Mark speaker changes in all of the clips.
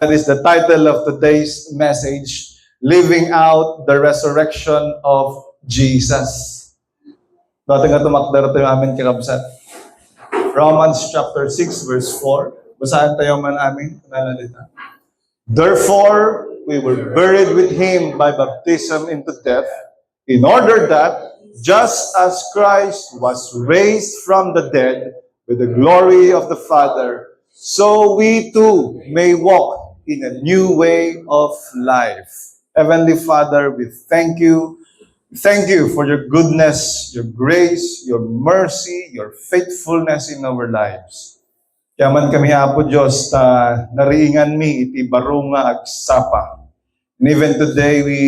Speaker 1: That is the title of today's message, Living Out the Resurrection of Jesus. Dati nga tumakdara tayo amin kakabsat. Romans chapter 6 verse 4. Basahan tayo man amin. Nalalita. Therefore, we were buried with Him by baptism into death, in order that, just as Christ was raised from the dead with the glory of the Father, so we too may walk in a new way of life. Heavenly Father, we thank you. Thank you for your goodness, your grace, your mercy, your faithfulness in our lives. Kaya man kami Apo Diyos, nariingan mi iti baro nga agsapa. And even today we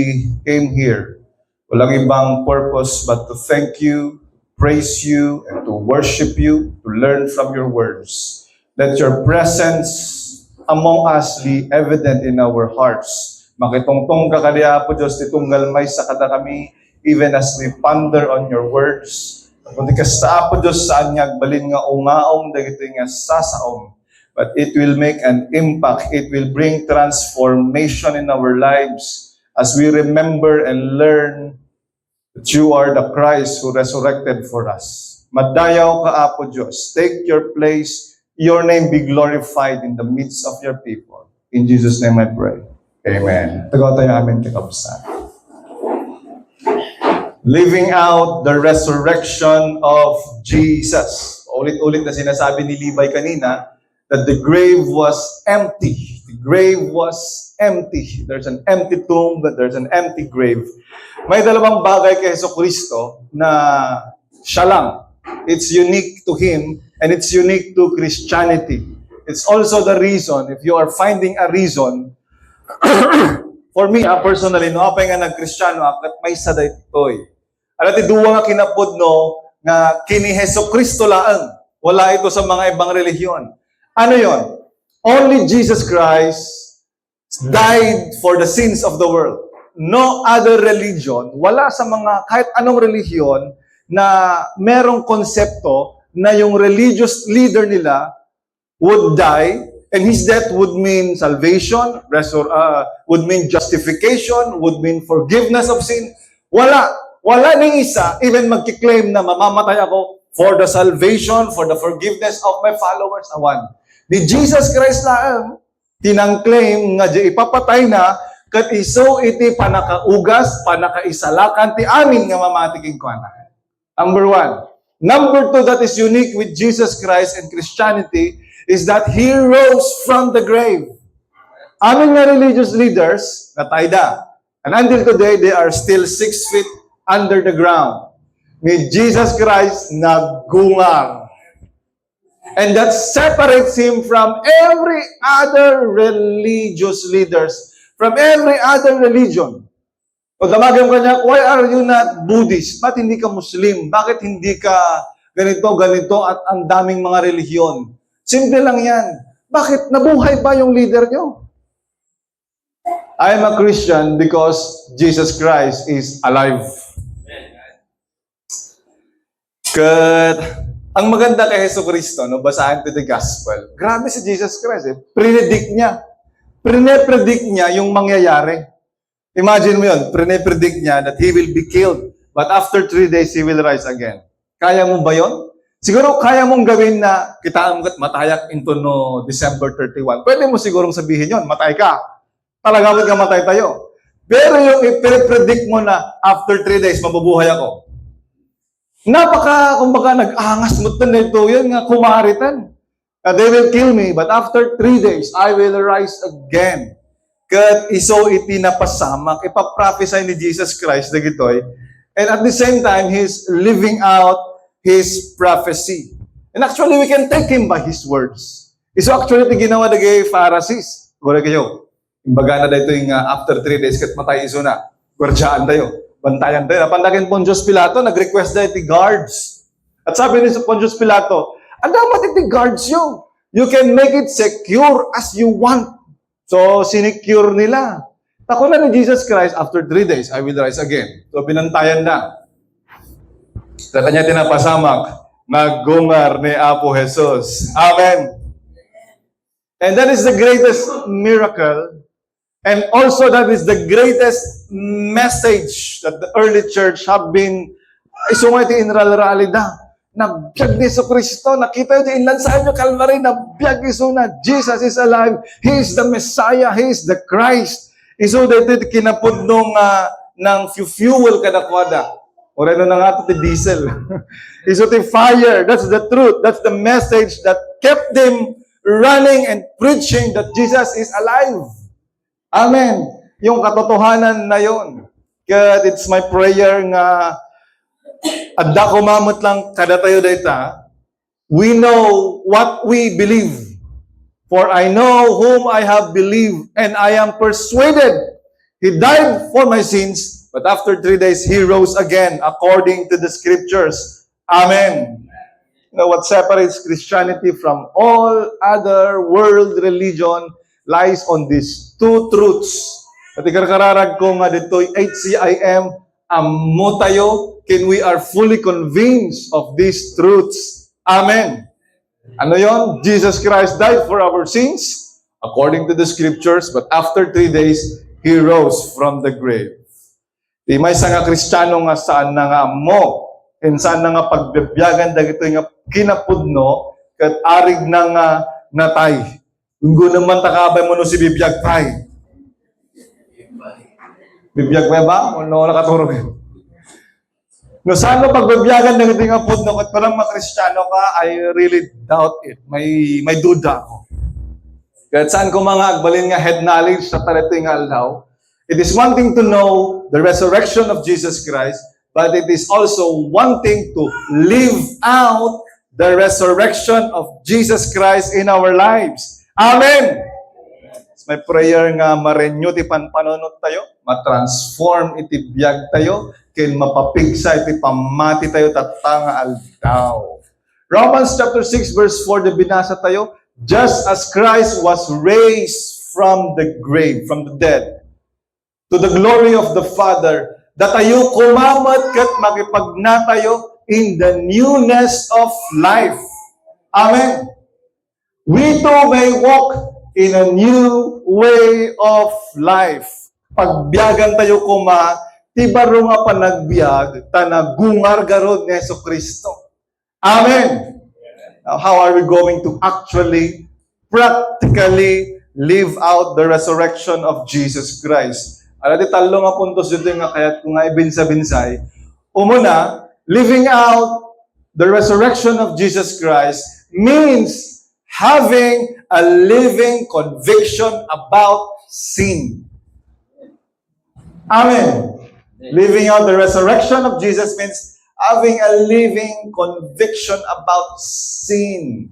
Speaker 1: came here. Walang ibang purpose but to thank you, praise you, and to worship you, to learn from your words. Let your presence among us be evident in our hearts. Makitungtong ka kadi Apo Diyos, titunggal may sa kada kami, even as we ponder on your words. Kundi kasta Apo Diyos saan nga balin nga ungaong dagito nga sasaom. But it will make an impact. It will bring transformation in our lives as we remember and learn that you are the Christ who resurrected for us. Madayaw ka Apo Diyos. Take your place. Your name be glorified in the midst of your people. In Jesus' name I pray. Amen. Tagaw tayo amin kakabsat. Living out the resurrection of Jesus. Ulit-ulit na sinasabi ni Levi kanina that the grave was empty. The grave was empty. There's an empty tomb, but there's an empty grave. May dalawang bagay kay Jesucristo na siya lang. It's unique to Him and it's unique to Christianity. It's also the reason, if you are finding a reason, for me, personally, no, apay nga nag-Kristiyano, akat may saday toy. Alat duwa nga kinapod no, nga kini Jesucristo laang. Wala ito sa mga ibang relihiyon. Ano yon? Only Jesus Christ died for the sins of the world. No other religion, wala sa mga kahit anong relihiyon na merong konsepto na yung religious leader nila would die and his death would mean salvation, would mean justification, would mean forgiveness of sin. Wala. Wala ning isa, even magkiklaim na mamamatay ako for the salvation, for the forgiveness of my followers. Awan. Ni Jesus Christ lang, tinang-claim nga di ipapatay na, kat iso iti panakaugas, panakaisalakan, ti amin nga mamatiking kuana. Number one. Number two that is unique with Jesus Christ and Christianity is that He rose from the grave. Amin nga religious leaders, natayda. And until today, they are still 6 feet under the ground. Ni Jesus Christ naggungar. And that separates Him from every other religious leaders, from every other religion. Pag tamagan ko niya, why are you not Buddhist? Ba't hindi ka Muslim? Bakit hindi ka ganito, at ang daming mga relihiyon? Simple lang yan. Bakit? Nabuhay ba yung leader niyo? I am a Christian because Jesus Christ is alive. Kat, ang maganda kay Jesucristo, no, basahin to the gospel. Grabe si Jesus Christ, eh. Predict niya yung mangyayari. Imagine mo yun, predict niya that He will be killed, but after 3 days, He will rise again. Kaya mo ba yun? Siguro kaya mong gawin na kita matayak into no December 31. Pwede mo sigurong sabihin yun, matay ka. Talaga ka matay tayo. Pero yung i-predict mo na after 3 days, mabubuhay ako. Kumbaga, nag-angas mo na ito, yan nga, kumaritan. They will kill me, but after 3 days, I will rise again. Kat iso iti napasamak, ipaprophesy ni Jesus Christ na gitoy. And at the same time, He's living out His prophecy. And actually, we can take Him by His words. Iso actually, iti ginawa na kay Pharisees. Gura kayo. Imbaga na dito yung after 3 days, kat matay iso na. Gwardyaan tayo. Bantayan tayo. Napandakin Pontius Pilato, nag-request na iti guards. At sabi ni Pontius Pilato, dapat iti guards yun. You can make it secure as you want. So, sinecure nila. Tako na ni Jesus Christ, after 3 days, I will rise again. So, binantayan na. Sa kanya tinapasamak, naggungar ni Apo Jesus. Amen. And that is the greatest miracle. And also that is the greatest message that the early church have been isungati in realidad. Nabiyag ni Yesu Kristo, nakita yun inlan sa inyo, Calvary, nabiyag iso na, Jesus is alive, He is the Messiah, He is the Christ. Iso dito kinapod nung ng fuel kadakwada. O rin na nga ito diesel. Iso ti fire, that's the truth, that's the message that kept them running and preaching that Jesus is alive. Amen. Yung katotohanan na yon. Kaya it's my prayer nga adda ko mamot lang kada tayo dayta. We know what we believe. For I know whom I have believed, and I am persuaded He died for my sins, but after 3 days He rose again according to the Scriptures. Amen. You know what separates Christianity from all other world religion lies on these two truths. At ikarkararag ko nga dito'y HCIM, ammo tayo, can we are fully convinced of these truths. Amen. Ano yon? Jesus Christ died for our sins, according to the Scriptures, but after 3 days, He rose from the grave. Di may sa nga Kristiyano nga saan na nga ammo, and saan na nga pagbibiyagan dagito nga kinapudno, kat arig na nga natay. Unggo naman takabay mo no si bibiyag pay. Bibiyag pa ba? O no, nakaturog yun. No, saan mo pagbibiyagan ng hindi nga pudno, kat parang makristyano ka, I really doubt it. May duda ako. Kahit saan ko mga agbalin nga head knowledge sa talito yung aldaw, it is one thing to know the resurrection of Jesus Christ, but it is also one thing to live out the resurrection of Jesus Christ in our lives. Amen! It's my prayer nga ma-renew ti panpanunod tayo, ma-transform iti biyag tayo, ken mapapigsa iti pamati tayo tatanga aldaw. Romans chapter 6 verse 4 the binasa tayo, just as Christ was raised from the grave, from the dead, to the glory of the Father, that tayo kumamat kat makipagnatayo in the newness of life. Amen. We too may walk in a new way of life. Pagbiyagan tayo kuma, tibaro nga panagbiag, tanagungar garod ni Yesu Kristo. Amen. Now, how are we going to actually, practically live out the resurrection of Jesus Christ? Alati talo nga puntos dito nga kaya't kung nga ibinsa-binsay. Umuna, living out the resurrection of Jesus Christ means having a living conviction about sin. Amen. Living out the resurrection of Jesus means having a living conviction about sin.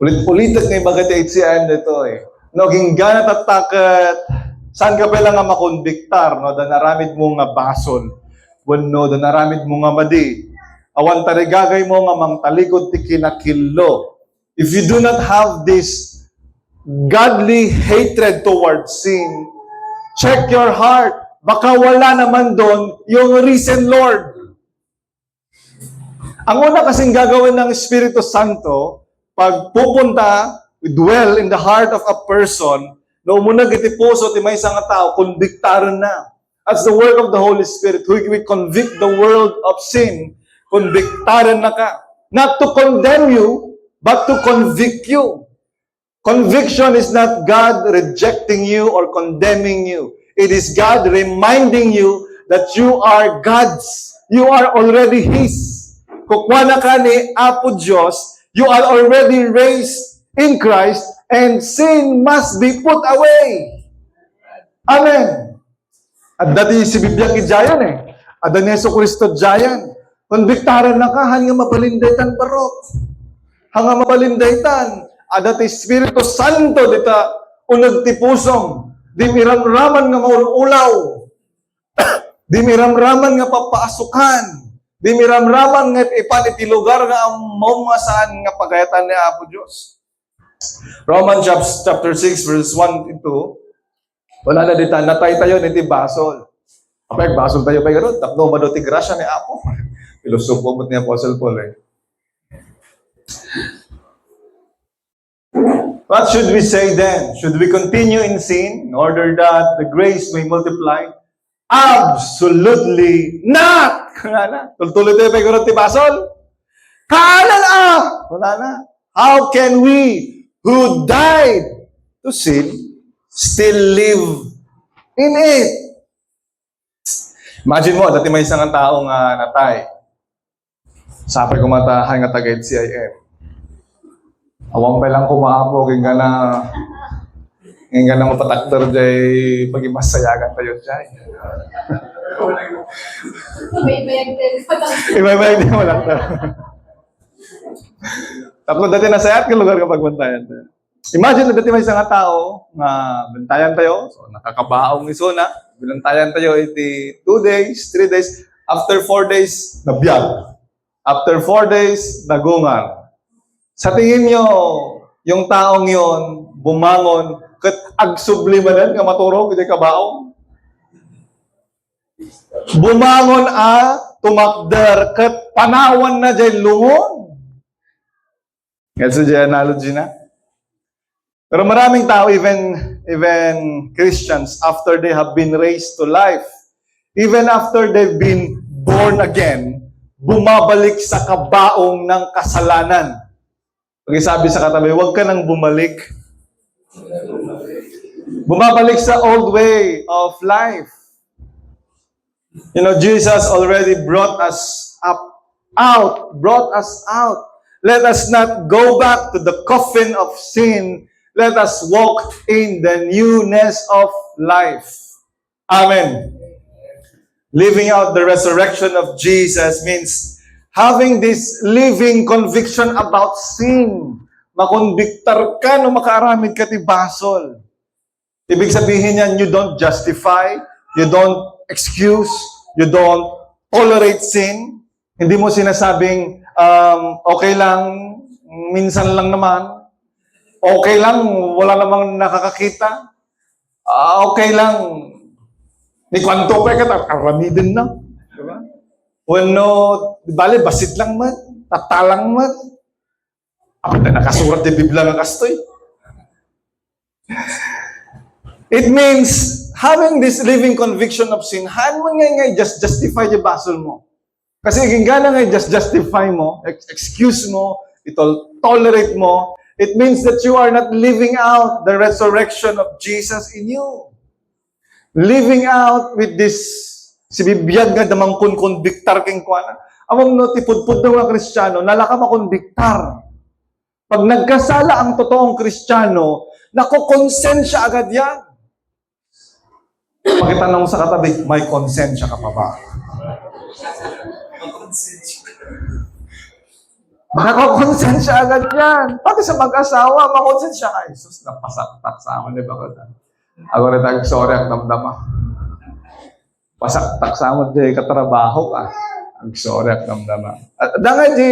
Speaker 1: Ulit-ulitat nga ibagat HCM dito eh. No, ginggana tatakat, saan ka pala nga makonbiktar, no? Da naramid mo nga basol. Wano, da naramid mo nga madi. Awan tarigagay mo nga mang talikod ti kinakilo. If you do not have this godly hatred towards sin, check your heart. Baka wala naman doon yung risen Lord. Ang una kasing gagawin ng Espiritu Santo, pag pupunta, dwell in the heart of a person, no muna giti puso ti may isang tao, konbiktaran na. That's the work of the Holy Spirit. We convict the world of sin. Konbiktaran na ka. Not to condemn you, but to convict you. Conviction is not God rejecting you or condemning you. It is God reminding you that you are God's. You are already His. Kukwana ka ni Apo Diyos, you are already raised in Christ, and sin must be put away. Amen. At dati si Biblia kijayan eh. At ni Yesu Kristo jayan. Konbiktaran na ka, hanga mapalindaytan barok. Hanga mapalindaytan. At dati Espiritu Santo dita unag ti pusong. Di miramraman nga maululaw. Di miramraman nga papaasukan. Di miramraman nga ipan iti lugar nga among saan nga pagayatan ni Apo Diyos. Romans chapter 6 verse 1 to 2. Wala na dita, natay tayo niti basol. Kapag basol tayo pa gano'n, tapno maduti grasya ni Apo. Pilosopo mo ni Apostle Paul eh. What should we say then? Should we continue in sin in order that the grace may multiply? Absolutely not! Wala na. Tuloy tayo pa yung basol. Wala na! Wala na. How can we who died to sin still live in it? Imagine mo, dati may isang taong natay. Sapay kumatahan nga tagay CIM. Awang pa lang kumaapo, kaya na mapataktor jay pag-imasayagan tayo jay. Ibaybayag din mo lang. Tapos dati nasayat ka lugar kapag bantayan tayo. Imagine na dati may isang tao na bantayan tayo, so nakakabaong iso na, binantayan tayo iti 2 days, 3 days, after 4 days, nabiyag. After 4 days, nagungan. Sa tingin nyo, yung taong yon bumangon, kat agsublimanan nga maturog, hindi kabaong. Bumangon tumakder, kat panawan na dyan lungon. Yan so dyan analogy na. Pero maraming tao, even Christians, after they have been raised to life, even after they've been born again, bumabalik sa kabaong ng kasalanan. Pag-isabi sa katabi, huwag ka nang bumalik. Bumabalik sa old way of life. You know, Jesus already brought us brought us out. Let us not go back to the coffin of sin. Let us walk in the newness of life. Amen. Living out the resurrection of Jesus means having this living conviction about sin. Makonbiktar ka no makaaramid ka ti basol. Ibig sabihin yan, you don't justify, you don't excuse, you don't tolerate sin. Hindi mo sinasabing, okay lang, minsan lang naman. Okay lang, wala namang nakakakita. Okay lang, ni kwanto pa ka, aramidin na. Diba? Bueno, bale, basit lang man, tatalang man. Ako na nakasurat yung Biblia ng kastoy. It means, having this living conviction of sin, haan mo nga just justify yung basol mo. Kasi gingana nga just justify mo, excuse mo, tolerate mo, it means that you are not living out the resurrection of Jesus in you. Living out with this, si bibiyag nga damang konbiktar king kuana. Among no, tipudpud ng mga Kristiyano, nalaka makonbiktar. Pag nagkasala ang totoong Kristiyano, nakokonsensya agad yan. Pakitanong sa katabi, may konsensya ka pa ba? Nakokonsensya agad yan. Pati sa mag-asawa, makonsensya ka. Jesus, napasaktak sa amin, di ba ko? Ako rin tayo, sorry, ang damdama. Pasaktak sa amin, di katrabaho ka. Ang sorry, ang damdama. Dangan di,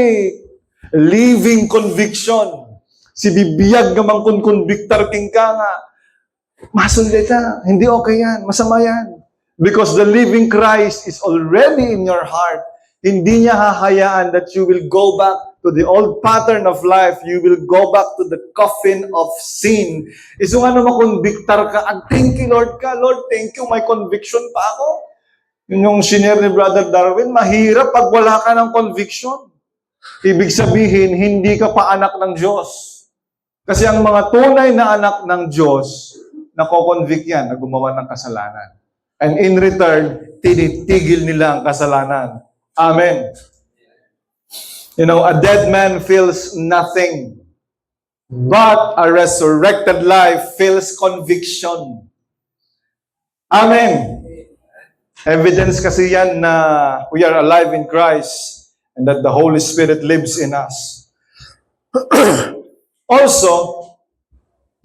Speaker 1: living conviction. Si bibiyag gamang konbiktar king ka nga. Masulit ka. Hindi okay yan. Masama yan. Because the living Christ is already in your heart. Hindi niya hahayaan that you will go back to the old pattern of life. You will go back to the coffin of sin. Iso nga na makonbiktar ka. Thank you, Lord ka. Lord, thank you. May conviction pa ako. Yun yung senior ni Brother Darwin. Mahirap pag wala ka ng conviction. Ibig sabihin, hindi ka pa anak ng Diyos. Kasi ang mga tunay na anak ng Diyos, nako-convict yan na gumawa ng kasalanan. And in return, tinitigil nila ang kasalanan. Amen. You know, a dead man feels nothing. But a resurrected life feels conviction. Amen. Evidence kasi yan na we are alive in Christ and that the Holy Spirit lives in us. Also,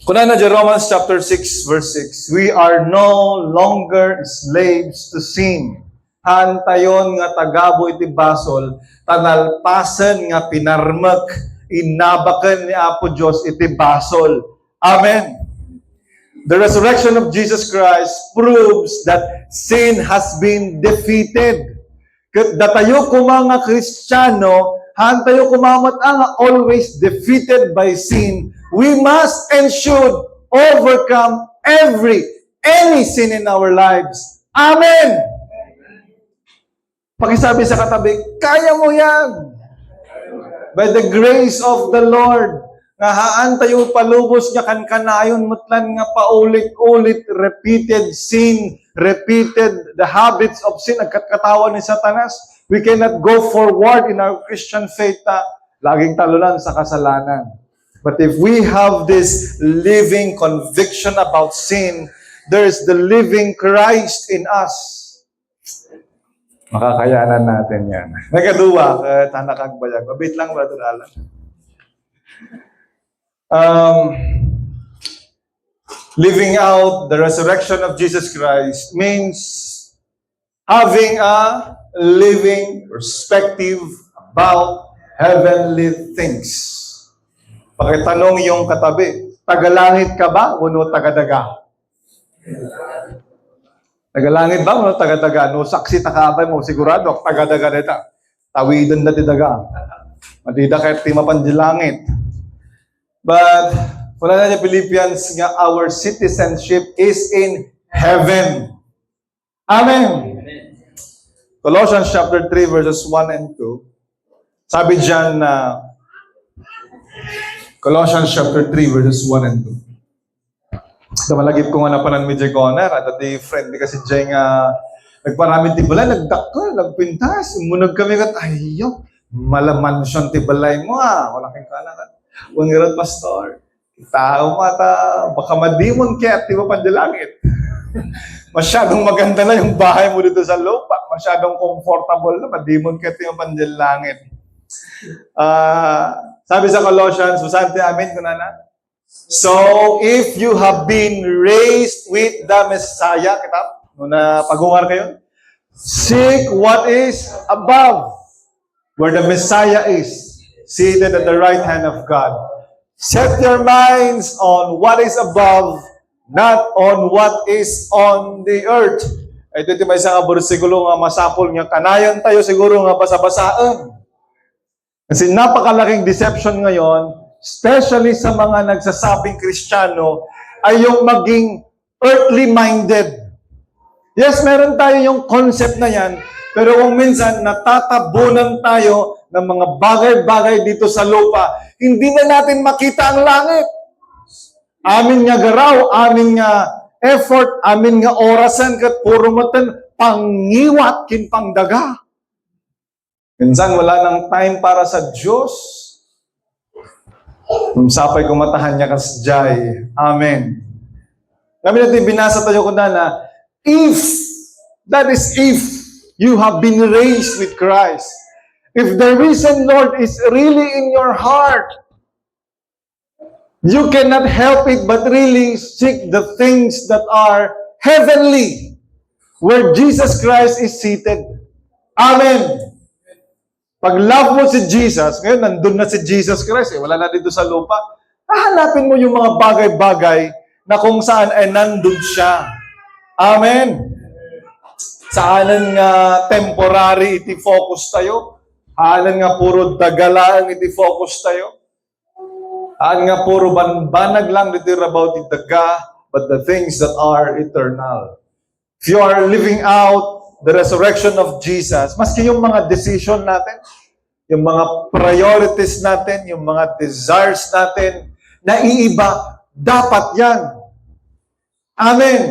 Speaker 1: kung na Romans chapter 6, verse 6, we are no longer slaves to sin. Hantayon nga tagabo iti basol, tanalpasan nga pinarmak, inabakan ni Apo Diyos iti basol. Amen. The resurrection of Jesus Christ proves that sin has been defeated. Datayo ko mga Kristiyano, hantayo kumamat ang always defeated by sin we must and should overcome any sin in our lives. Amen! Pakisabi sa katabi, kaya mo yan! By the grace of the Lord, nga haan tayo palubos nga kankanayon mutlan nga paulit-ulit, repeated sin, repeated the habits of sin, nagkatkatawan ni Satanas. We cannot go forward in our Christian faith laging talunan sa kasalanan. But if we have this living conviction about sin, there's the living Christ in us. Makakayanan natin yan. Nagaduwa, tanakagbayag. Mabit lang, Brother Alan. Living out the resurrection of Jesus Christ means having a living perspective about heavenly things. Pakitanong yung katabi, tagalangit ka ba o no tagadaga? Tagalangit ba o no tagadaga? No saksi takabay mo, sigurado, tagadaga nita. Tawidan na tidaga. Madida kahit ti mapanjilangit. But, wala na niya Philippians nga, our citizenship is in heaven. Amen. Colossians chapter 3 verses 1 and 2. Sabi dyan na, Colossians chapter 3 verses 1 and 2. Malagip ko nga na panan medyo corner, at ati friend kasi dyan nga, nagparaming tibala, nagdakka, nagpintas, umunag kami kat, ayaw, malamansyon tibalay mo wala kang kanan. Wangirad pastor, tao mata, baka madimon kaya, di ba pandilangit? Masyadong maganda na yung bahay mo dito sa lupa. Masyadong comfortable na, madimon kaya, di ba pandilangit? Sabi sa Colossians, Musante, amin, kunana. So, if you have been raised with the Messiah, kitap, muna pagungar kayo, seek what is above, where the Messiah is, seated at the right hand of God. Set your minds on what is above, not on what is on the earth. Ito may isang bersikulo nga masapol nga kanayon tayo siguro nga basa-basaan. Kasi napakalaking deception ngayon, especially sa mga nagsasabing Kristiyano, ay yung maging earthly-minded. Yes, meron tayo yung concept na yan, pero kung minsan natatabunan tayo ng mga bagay-bagay dito sa lupa, hindi na natin makita ang langit. Amin nga garaw, amin nga effort, amin nga orasan, kat puro matan, pangiwat kin pangdaga. Minsan wala nang time para sa Diyos. Sapay kumatahan niya kasjay. Amen. Kami natin binasa tayo kung na, if you have been raised with Christ, if the risen Lord is really in your heart, you cannot help it but really seek the things that are heavenly, where Jesus Christ is seated. Amen. Pag love mo si Jesus, ngayon nandun na si Jesus Christ, wala na dito sa lupa, hahanapin mo yung mga bagay-bagay na kung saan ay nandun siya. Amen. Saanan nga temporary iti-focus tayo, haanan nga puro dagalaan iti-focus tayo. Haan nga puro banbanag lang dito about the daga, but the things that are eternal. If you are living out the resurrection of Jesus, maski yung mga decision natin, yung mga priorities natin, yung mga desires natin, naiiba, dapat yan. Amen.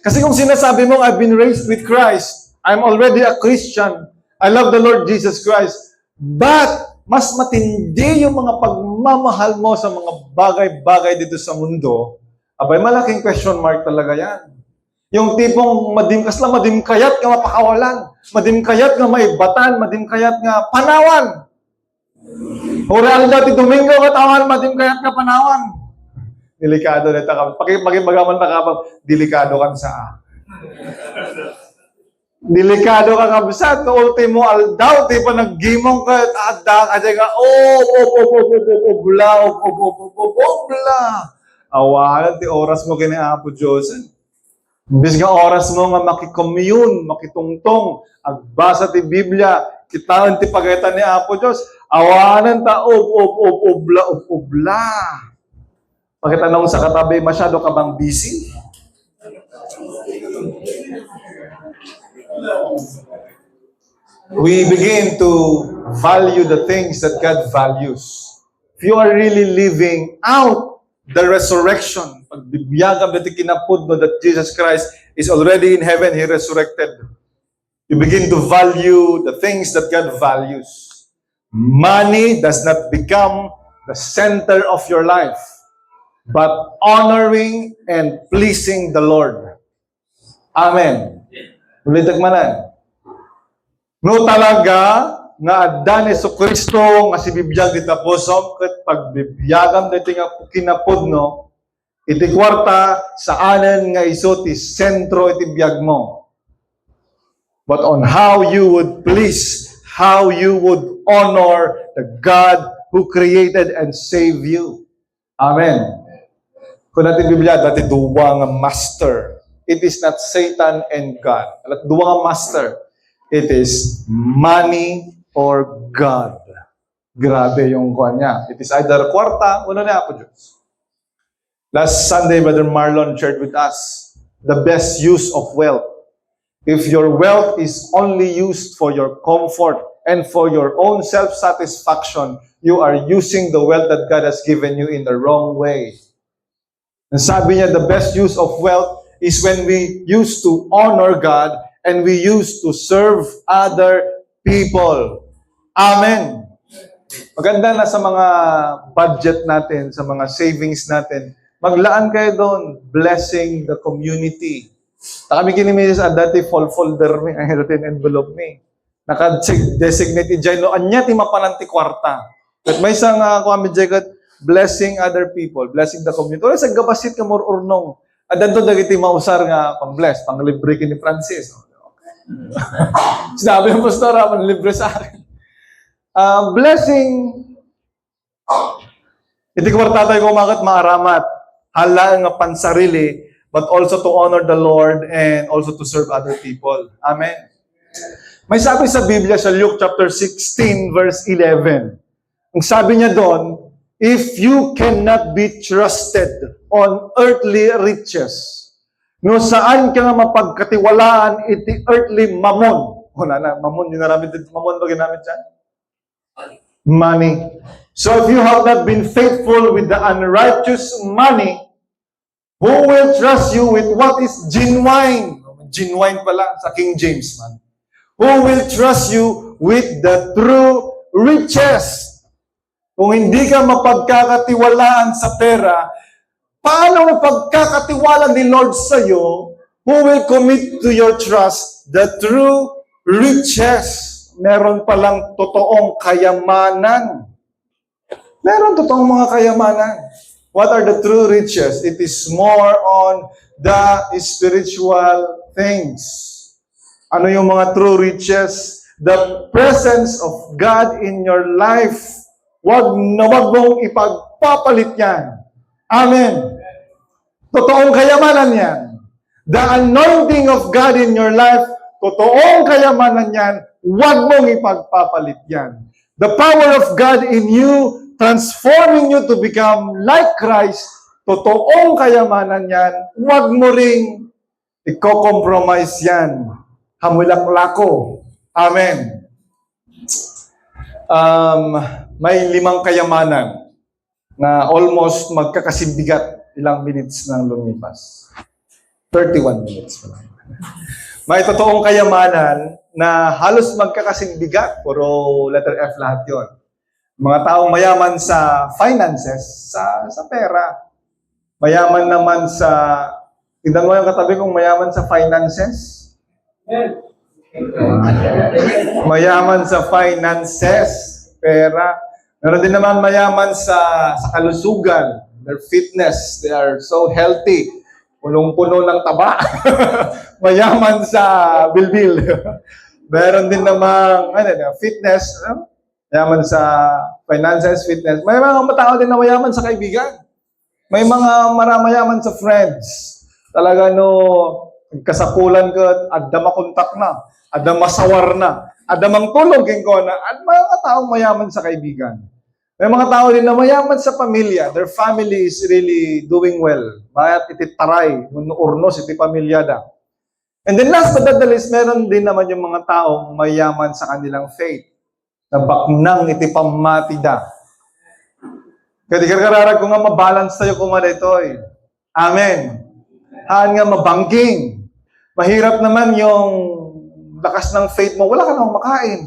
Speaker 1: Kasi kung sinasabi mo, I've been raised with Christ, I'm already a Christian, I love the Lord Jesus Christ, but mas matindi yung mga pagmamahal mo sa mga bagay-bagay dito sa mundo, abay, malaking question mark talaga yan. Yung tipong madimkayat nga mapakawalan, madimkayat nga maibatan, madimkayat nga panawan. Oral dati Domingo katawan, madimkayat nga panawan. Delikado na ito. Pagimagaman na kapag, delikado kang saa. Delikado ka kabsat, no ultimo aldaw, di pa naggimong ka, at ka, bla. Awalan, ti oras mo kina Apo Diyosen. Bis nga oras mo nga makikommune, makitungtong, agbasa ti Biblia, kitaan ti pagaytan ni Apo Diyos, awanan ta, bla. Pakitanong sa katabi, masyado ka bang busy? We begin to value the things that God values. If you are really living out the resurrection, pagbibiyagan natin kinapod mo that Jesus Christ is already in heaven, He resurrected. You begin to value the things that God values. Money does not become the center of your life, but honoring and pleasing the Lord. Amen. Ulitak manan. No talaga nga addan Jesucristo nga si bibiyag dita puso ket pagbibiyagam dito nga kinapod no iti kwarta sa anen nga iso ti sentro iti biyag mo. But on how you would please, how you would honor the God who created and saved you. Amen. Kung natin Biblia, dati duwa nga master. It is not Satan and God. Duwa nga master. It is money or God. Grabe yung kuha niya. It is either kwarta, wala na ako Diyos. Last Sunday, Brother Marlon shared with us the best use of wealth. If your wealth is only used for your comfort and for your own self-satisfaction, you are using the wealth that God has given you in the wrong way. And sabi niya, the best use of wealth is when we use to honor God and we use to serve other people. Amen. Maganda na sa mga budget natin, sa mga savings natin, maglaan kayo doon, blessing the community. Kami kinimisis at dati folder mi, ay dati envelope mi. Naka-designate dyan, no, anya ti mapananti kwarta. But may isang kami dyan, blessing other people, blessing the community. Or sa gabasit ka more or no. At danto dagiti mausar nga pang-bless, pang-libre ki ni Francis. Sinabi ng pastor, pang-libre sa akin. Blessing, iti kwarta tayo kumakat maaramat, hala nga pansarili, but also to honor the Lord and also to serve other people. Amen. May sabi sa Biblia sa Luke chapter 16 verse 11. Ang sabi niya doon, if you cannot be trusted on earthly riches, no saan ka nga mapagkatiwalaan iti earthly mammon. Wala na, mammon, yun naramit dito. Mammon ba ginamit dyan? Money. So if you have not been faithful with the unrighteous money, who will trust you with what is genuine? Genuine pala sa King James, man. Who will trust you with the true riches? Kung hindi ka mapagkakatiwalaan sa pera, paano mapagkakatiwala ni Lord sa iyo? Who will commit to your trust the true riches? Meron palang totoong kayamanan. Meron totoong mga kayamanan. What are the true riches? It is more on the spiritual things. Ano yung mga true riches? The presence of God in your life. Wag mong ipagpapalit yan. Amen. Totoong kayamanan yan. The anointing of God in your life, totoong kayamanan yan, wag mong ipagpapalit yan. The power of God in you, transforming you to become like Christ, totoong kayamanan yan, wag mo ring i-compromise yan. Hamulaklako. Amen. May 5 kayamanan na almost magkakasimbigat ilang minutes nang lumipas. 31 minutes pa lang. May totoong kayamanan na halos magkakasimbigat, puro letter F lahat yon. Mga taong mayaman sa finances, sa pera. Mayaman naman sa, tignan mo yung katabi kong mayaman sa finances. Mayaman sa finances, pera. Meron din naman mayaman sa kalusugan, their fitness, they are so healthy. Punong-puno ng taba. Mayaman sa bilbil. Meron din namang fitness, mayaman sa finances, fitness. May mga tao din na mayaman sa kaibigan. May mga mayaman sa friends. Talaga kasapulan ka, adda makontak na, adda masawar na, adda mang tulog ko na, at mga taong mayaman sa kaibigan. May mga tao din na mayaman sa pamilya. Their family is really doing well. Mayat iti taray, urnos iti pamilyada. And then last but not the least, meron din naman yung mga taong mayaman sa kanilang faith. Na baknang iti pamatida. Kaya di kararag ko nga mabalance tayo kumana ito eh. Amen. Haan nga mabangking. Mahirap naman yung lakas ng faith mo, wala ka nang makain.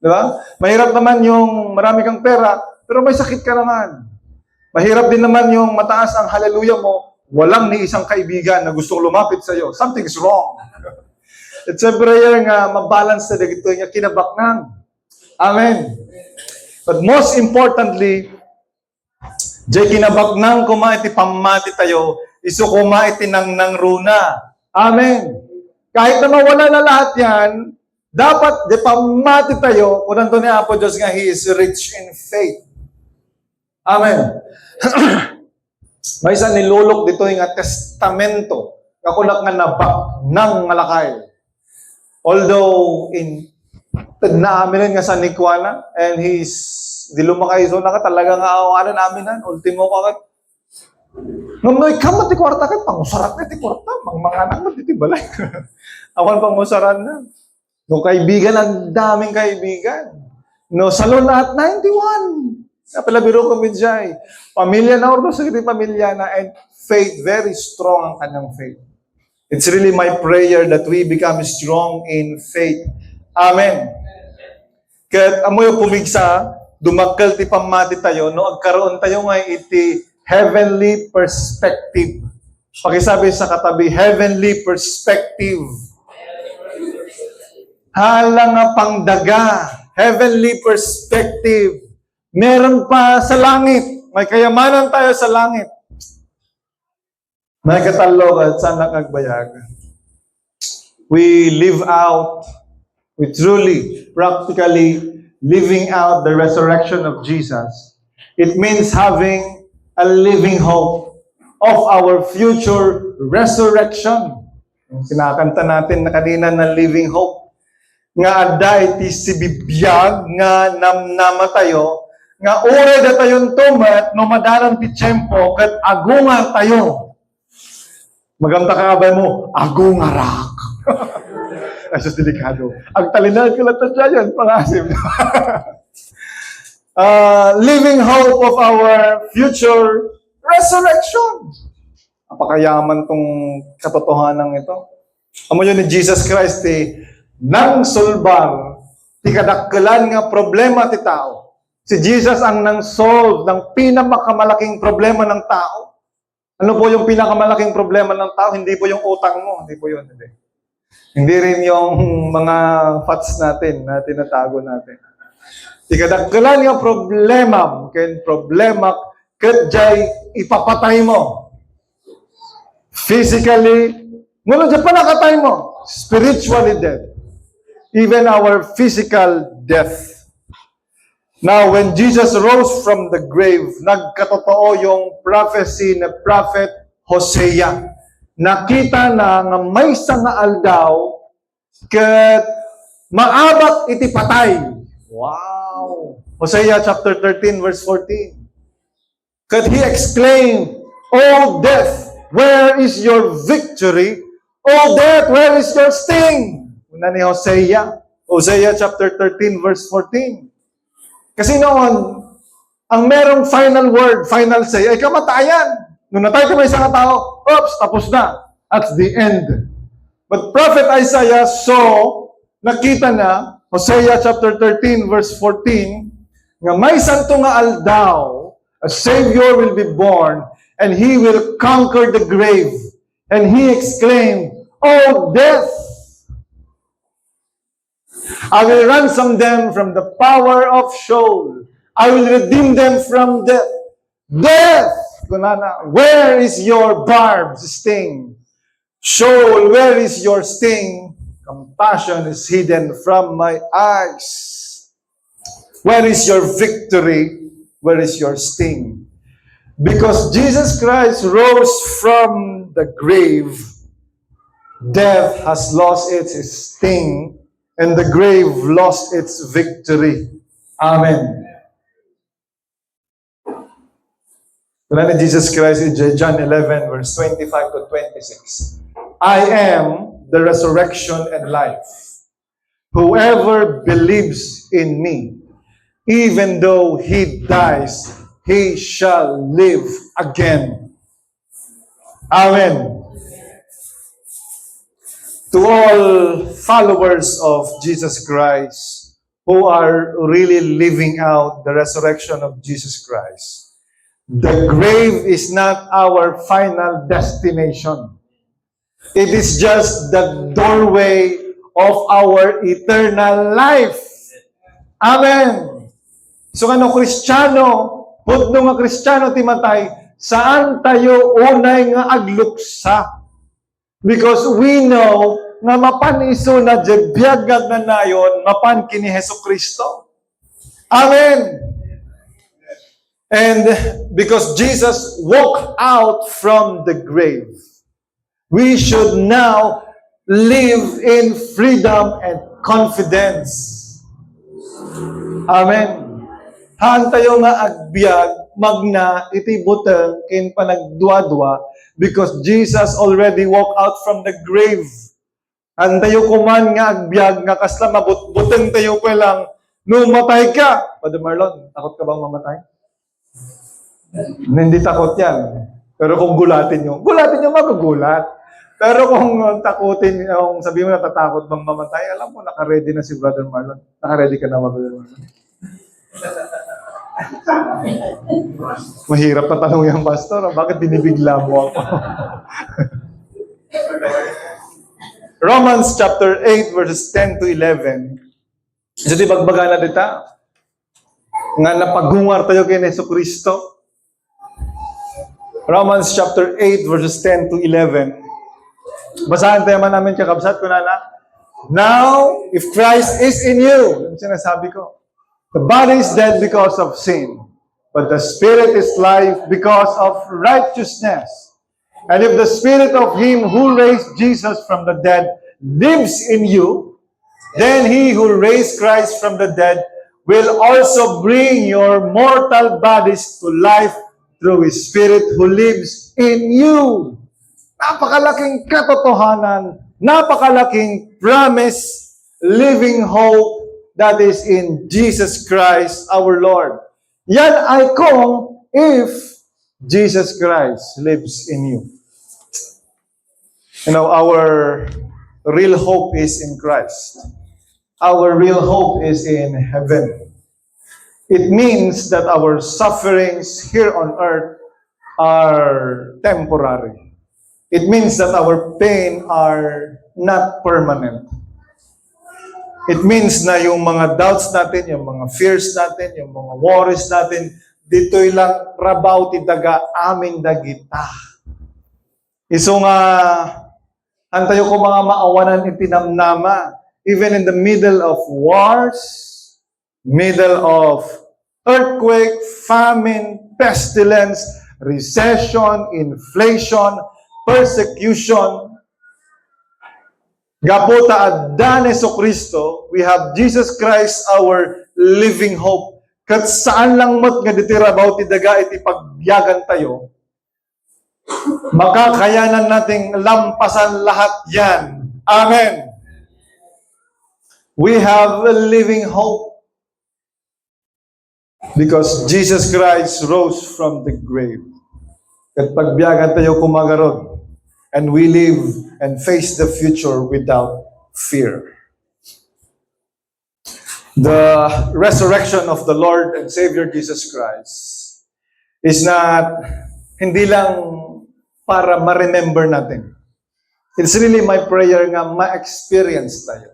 Speaker 1: Di ba? Mahirap naman yung marami kang pera, pero may sakit ka naman. Mahirap din naman yung mataas ang hallelujah mo, walang ni isang kaibigan na gustong lumapit sa iyo. Something's wrong. It's a prayer nga mabalance na dito nga kinabaknang. Amen. But most importantly, jay kinabaknang kumaiti pamati tayo, iso kumaiti nang runa. Amen. Kahit na mawala na lahat yan, dapat de pamati tayo, kung nandun ni Apo Diyos nga, He is rich in faith. Amen. May isa nilulok dito yung testamento, kakulak nga nabak ng malakay. Although, naaminin nga sa Nikwana, and he's, di lumakay so na ka talaga nga awanan aminan, ultimo ka nung ikaw ti kwarta ka, pangusaran na ti kwarta, mga anak mo ti balay. Awan pangusaran na. No, kaibigan, ang daming kaibigan. No, salon lahat, 91. Napalabiro ko midjay. Pamilya na, ordo sa pamilya na, and faith, very strong ang kanyang faith. It's really my prayer that we become strong in faith. Amen. Kat amoy pumigsa, dumakkel ti pamati tayo, no, agkaroon tayo nga iti heavenly perspective. Pakisabi sa katabi, heavenly perspective. Hala nga pangdaga, heavenly perspective. Meron pa sa langit. May kayamanan tayo sa langit. May katalo at sana kagbayag. We live out, we truly, practically living out the resurrection of Jesus. It means having a living hope of our future resurrection. Sinakanta natin na kanina na living hope. Nga adda iti si bibiyag nga namnamatayo, nga ure da tayon tumat no madalang ti tiyempo ket agunga tayo. Magamta ka ba mo, agungarak. Ay, sus, delikado. Ang talinan ko lang yan, pangasim. Living hope of our future resurrection. Apakayaman tong katotohanan ito. Amo yun ni Jesus Christ, nang sulbang, ti kadakkelan nga problema ti tao. Si Jesus ang nang solve ng pinakamalaking problema ng tao. Ano po yung pinakamalaking problema ng tao? Hindi po yung utang mo. Hindi po yun. Hindi rin yung mga fats natin na tinatago natin. Tikadakkelan yung problema, kadjay ipapatay mo. Physically, mula dyan pa nakatay mo. Spiritually dead. Even our physical death. Now, when Jesus rose from the grave, nagkatotoo yung prophecy na prophet Hosea. Nakita na nga may sangaal daw ket maabak iti patay. Wow! Hosea chapter 13 verse 14. Ket he exclaimed, "O death, where is your victory? O death, where is your sting?" Una ni Hosea. Hosea chapter 13 verse 14. Kasi noon, ang merong final word, final say, ay kamatayan. Nung natay ka may isang tao, oops, tapos na. That's the end. But Prophet Isaiah saw, nakita na, Hosea chapter 13 verse 14, nga may santo nga aldaw, a Savior will be born, and He will conquer the grave. And He exclaimed, "Oh death, I will ransom them from the power of Sheol. I will redeem them from death. Death, where is your barbed sting? Sheol, where is your sting? Compassion is hidden from my eyes. Where is your victory? Where is your sting?" Because Jesus Christ rose from the grave, death has lost its sting, and the grave lost its victory. Amen. Wala ni Jesus Christ in John 11, verse 25 to 26. I am the resurrection and life. Whoever believes in me, even though he dies, he shall live again. Amen. To all followers of Jesus Christ who are really living out the resurrection of Jesus Christ, the grave is not our final destination. It is just the doorway of our eternal life. Amen. So kano Kristiyano, pudno nga Kristiyano timatay, saan tayo unay nga agluksa? Because we know nga mapan iso na biyagag na nayon, mapan kini Hesus Kristo. Amen. And because Jesus walked out from the grave, we should now live in freedom and confidence. Amen. Haan tayo nga agbyag, magna, iti buteng, kin panagdwa-dwa, because Jesus already walked out from the grave. Han tayo kuman nga agbyag, nga kasla mabuteng tayo pa lang, nung matay ka. Brother Marlon, takot ka bang mamatay? Hindi takot yan. Pero kung gulatin nyo, magugulat. Pero kung takutin, kung sabihin mo natatakot bang mamatay, alam mo, naka-ready na si Brother Marlon. Naka-ready ka na, Brother Marlon. Mahirap na tanong yung pastor, bakit binibigla mo ako? Romans chapter 8, verses 10 to 11. So di bagbaga na dita, nga napagungar tayo kay Hesus Kristo. Romans chapter 8, verses 10 to 11. Basahan tayo man namin kakabsat ko na. Now, if Christ is in you, yung sinasabi ko, the body is dead because of sin, but the spirit is life because of righteousness. And if the spirit of him who raised Jesus from the dead lives in you, then he who raised Christ from the dead will also bring your mortal bodies to life through his spirit who lives in you. Napakalaking katotohanan, napakalaking promise, living hope that is in Jesus Christ our Lord. Yan ay kung if Jesus Christ lives in you. You know, our real hope is in Christ. Our real hope is in heaven. It means that our sufferings here on earth are temporary. It means that our pain are not permanent. It means na yung mga doubts natin, yung mga fears natin, yung mga worries natin, dito'y lang rabaw ti daga aming dagita. Iso nga, antayo ko mga maawanan itinamnama, even in the middle of wars, middle of earthquake, famine, pestilence, recession, inflation, persecution, Gapota addan Hesus Kristo, we have Jesus Christ, our living hope. Kat saan lang mat nga ditirabaw ti daga iti pagbiyagan tayo, makakayanan nating lampasan lahat yan. Amen. We have a living hope because Jesus Christ rose from the grave. Kat pagbiyagan tayo kumagarod, and we live and face the future without fear. The resurrection of the Lord and Savior Jesus Christ is not, hindi lang para ma-remember natin. It's really my prayer nga ma-experience tayo.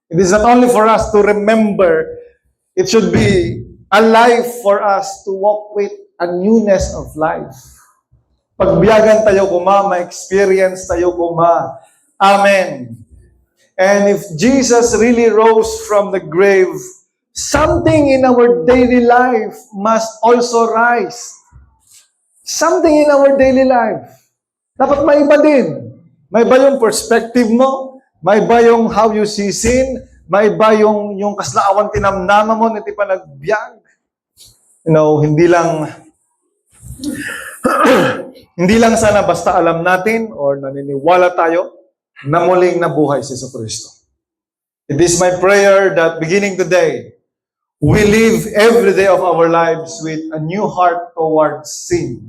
Speaker 1: It is not only for us to remember, it should be alive for us to walk with a newness of life. Pagbiyagan tayo kuma, ma-experience tayo kuma. Amen. And if Jesus really rose from the grave, something in our daily life must also rise. Something in our daily life. Dapat may iba din. May iba yung perspective mo, may iba yung how you see sin, may iba yung kaslaawang tinamnama mo na ti panagbiag. You know, hindi lang Hindi lang sana basta alam natin or naniniwala tayo na muling nabuhay si Jesucristo. It is my prayer that beginning today, we live every day of our lives with a new heart towards sin,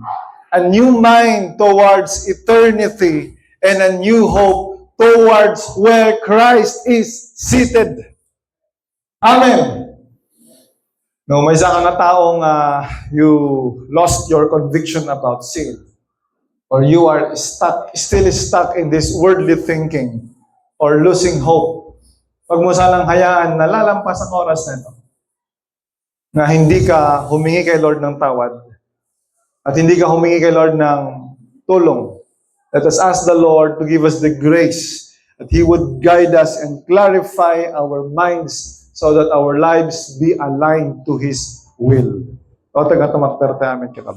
Speaker 1: a new mind towards eternity, and a new hope towards where Christ is seated. Amen. No, may isa ka na taong you lost your conviction about sin, or you are still stuck in this worldly thinking, or losing hope. Huwag mo sanang hayaan na lalampas ang oras na ito, na hindi ka humingi kay Lord ng tawad, at hindi ka humingi kay Lord ng tulong. Let us ask the Lord to give us the grace that He would guide us and clarify our minds so that our lives be aligned to His will. O taga tumakter tayo amin kita.